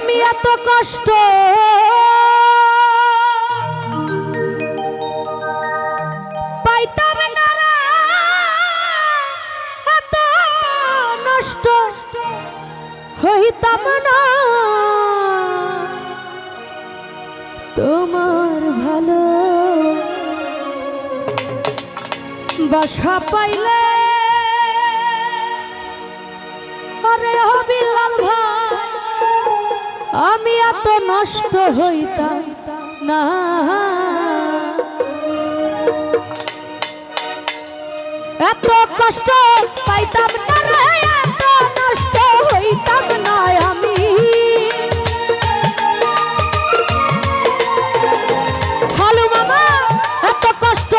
আমি এত কষ্ট পাইতাম না, এত নষ্ট হইতাম না, তোমার ভালো বাসা পাইলে। আরে ও বিল্লাল ভাই, আমি এত নষ্ট হইতাম না, এত কষ্ট পাইতাম না রে, এত নষ্ট হইতাম না আমি। ভালো মামা, এত কষ্ট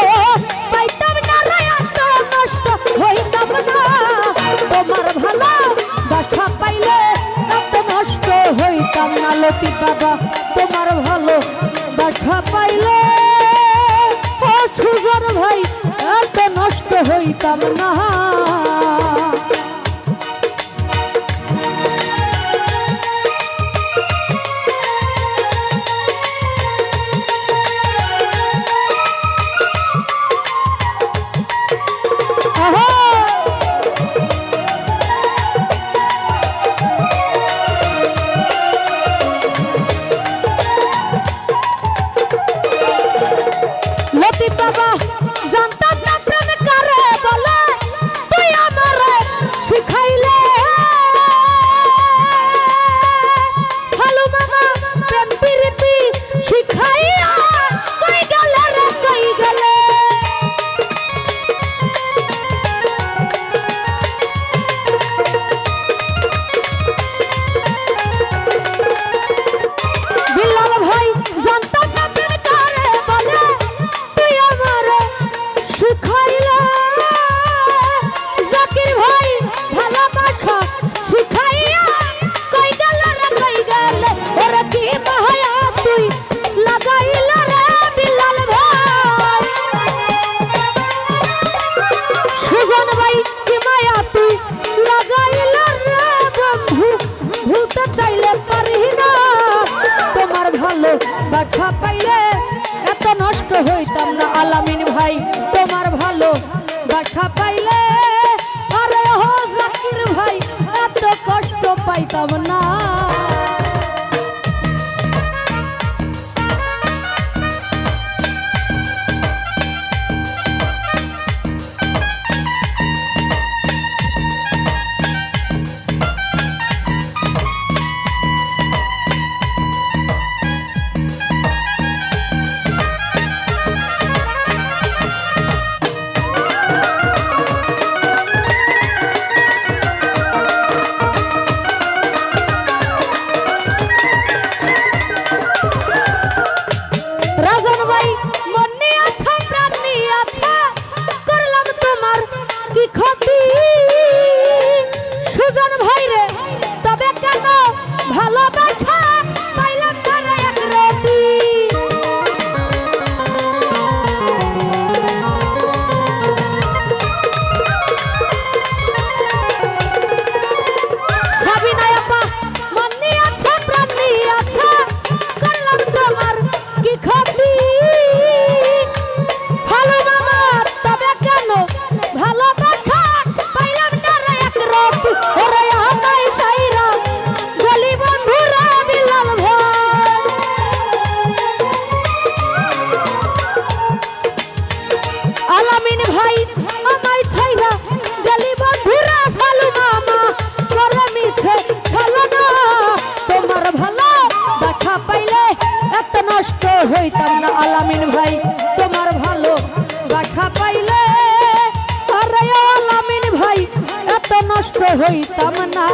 পাইতাম না রে, এত নষ্ট হইতাম না, তোমার ভালো বাসা পাইলে এত নষ্ট হইতাম না। লতিফ বাবা, তোমার ভালো বাসা পাইলে ও সুজন ভাই এত নষ্ট হইতাম না। লতিফ বাবা, জানতাম না প্রেম কারে বলে, তুই আমারে শিখাইলে। ভালো মামা, প্রেম প্রীতি শিখাইয়া কই গেলে রে, কই গেলে। বিল্লাল ভাই, জানতাম না প্রেম কারে বলে, তুই আমারে শিখাইলে। জাকির ভাই, ভালোবাসা শিখাইয়া কই গেলে রে, কই গেলে। ওরে কি মায়া তুই লাগাইলে রে বিল্লাল ভাই। সুজন ভাই, কি মায়া তুই লাগাইলে রে বন্ধু, ভুলতে চাইলে পারি না, তোমার ভালো বাসা পাইলে এত নষ্ট হইতাম না। আলামিন ভাই, তোমার ভালো বাসা পাইলে, আরে ও জাকির ভাই এত কষ্ট পাইতাম না। রাজন ভাই, মন নিয়ে আছো, প্রাণ নিয়ে আছো, করলাম তোমার কি ক্ষতি। সুজন ভাই রে, তবে কেন ভালোবাসা পাইলাম না রে এক রতি। সাবিনা আপা, মন নিয়ে আছো, প্রাণ নিয়ে আছো, করলাম তোমার কি ক্ষতি। ভালো মামা, তবে কেন ভালোবাসা পাইলাম না রে এক রতি। ওরে আমায় চাইরা গলি বন্ধুরা বিল্লাল ভাই। আলামিন ভাই, আমায় ছাইরা গলি বন্ধুরা, ভালো মামা করে মিছে ভালো না, তোমার ভালো বাসা পাইলে এত নষ্ট হইতাম না। আলামিন ভাই, তোমার ভালো বাসা পাইলে, আরে আলামিন ভাই এত নষ্ট হইতাম না।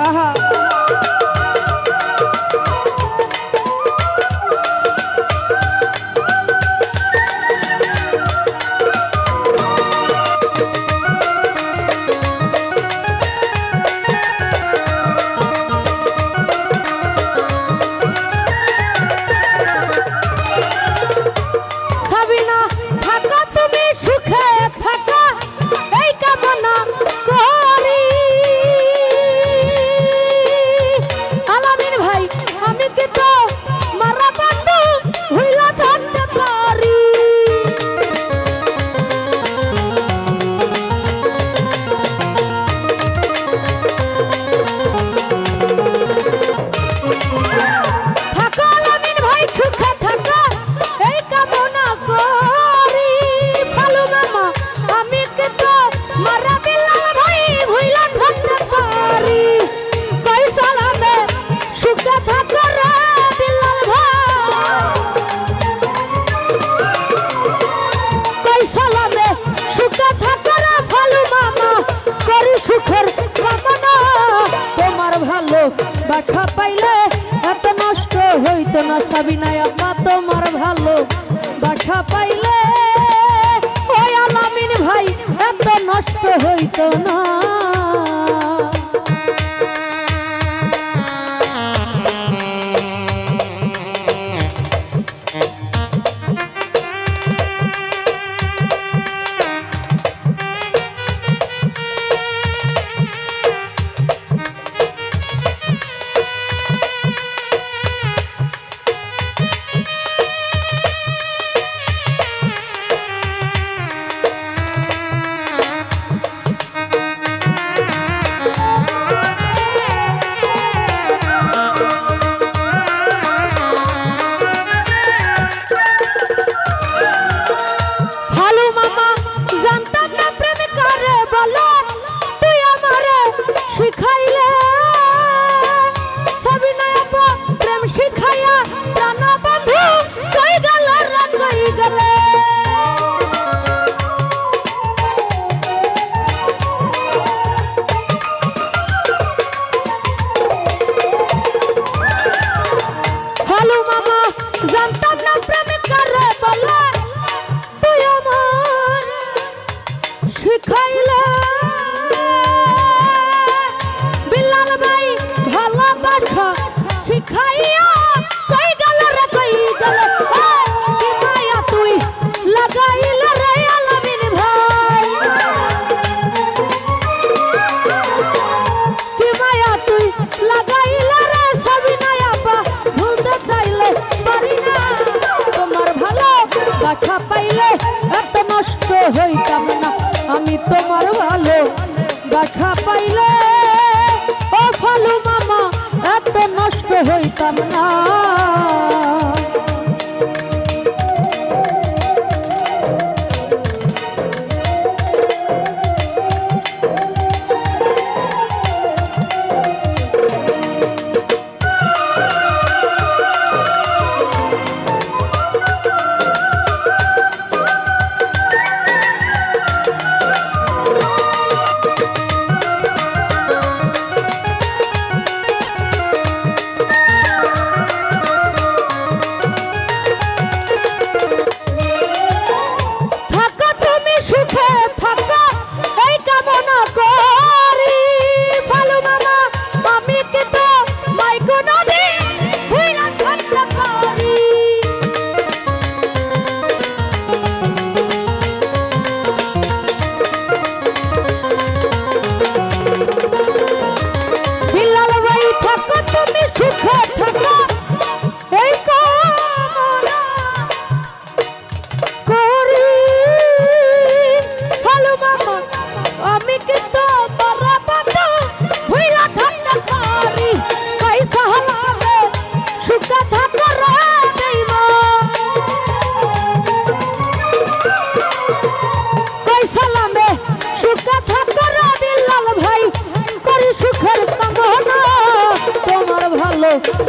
আহা, সাবিনায় আব্বা তোমার ভালো বাসা পাইলে ওই আলামিন ভাই এত নষ্ট হইতো না। দেখা পাইলে এত নষ্ট হইতাম না আমি তোমার ভালো দেখা পাইলে ও ফালু মামা এত নষ্ট হইতাম না।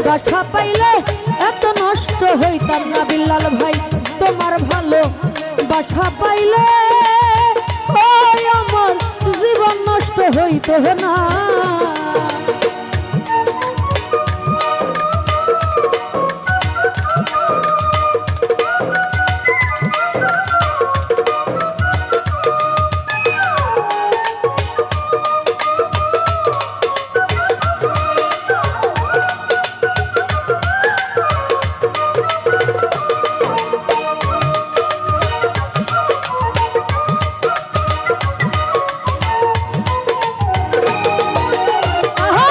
বাসা পাইলে এত নষ্ট হইতাম না বিল্লাল ভাই তোমার ভালো বাসা পাইলে ওই আমার জীবন নষ্ট হইতো না। আহা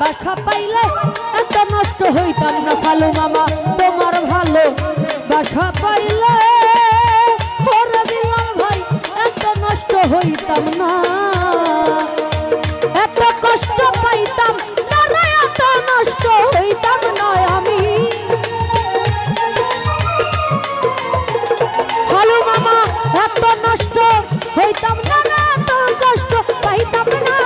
দেখা পাইলে এত নষ্ট হইতাম না ফালু মামা তোমার ভালো বাসা পাইলে ওরে বিলাল ভাই এত নষ্ট হইতাম না এত কষ্ট পাইতাম না রে এত নষ্ট হইতাম না আমি ফালু মামা এত নষ্ট হইতাম না রে এত কষ্ট পাইতাম না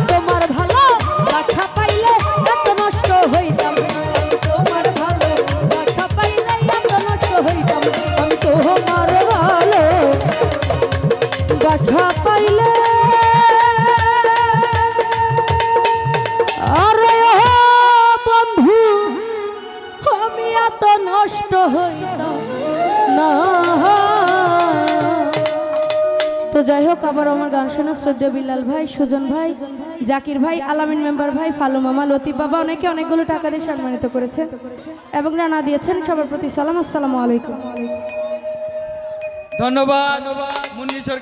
তোমার ভালো দেখা পাইলে এত নষ্ট হইতাম না তোমার ভালো দেখা পাইলে এত নষ্ট হইতাম আমি তোমার ভালো দেখা পাইলে আরে বন্ধু আমি এত নষ্ট হইতাম না তো যাই হোক আবার আমার গান শোনা শ্রদ্ধা বিলাল ভাই সুজন ভাই জাকির ভাই আলামিন মেম্বার ভাই ফালু মামা লতিফ বাবা অনেকে অনেকগুলো টাকা দিয়ে সম্মানিত করেছেন এবং জানা দিয়েছেন সবার প্রতি সালাম আসসালামু আলাইকুম ধন্যবাদ মুন্নি সরকার।